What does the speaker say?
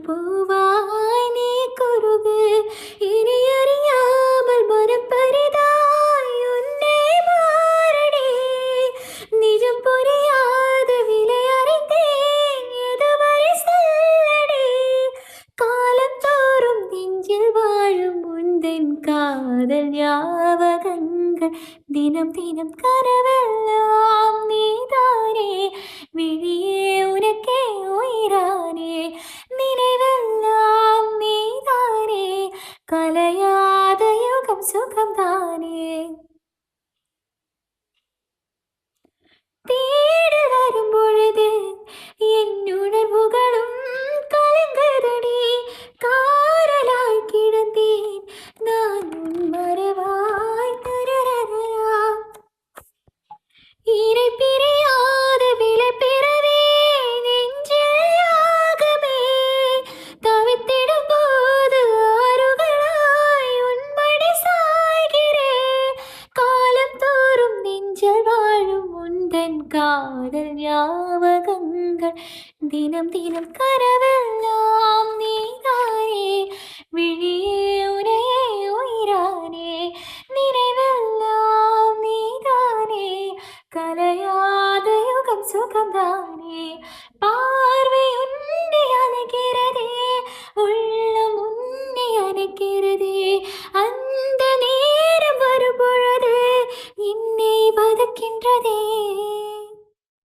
பூவாய் நீ குறுகு இனி அறியாமல் மனப்பரிதாய் உன்னை மாறடி நிஜம் புரியாத விலை அறிந்தேன் எதுவரை சொல்லடி காலம் தோறும் நெஞ்சில் வாழும் முந்தன் காதல் ஞாபகங்கள் தினம் தினம் கனவெல்லாம் நீதானே விழியே உனக்கே உயிரானே நினைவெல்லாம் நீதானே கலையாத யுகம் சுகம்தானே தேடி வரும் பொழுது என் உணர்வுகளும் கலங்குதடி காரலாய் கிடந்தேன் நான் உன் மறவாய் தரரரா இறை பிரியாத விலை பெறவே நெஞ்சில் யாகமே தவித்திடும் போது ஆறுகளாய் உன்மடி சாய்கிறேன் காலம் தோறும் நெஞ்சில் வாழும் உந்தன் காதல் ஞாபகங்கள் தினம் தினம் கனவெல்லாம் நீதானே விழியே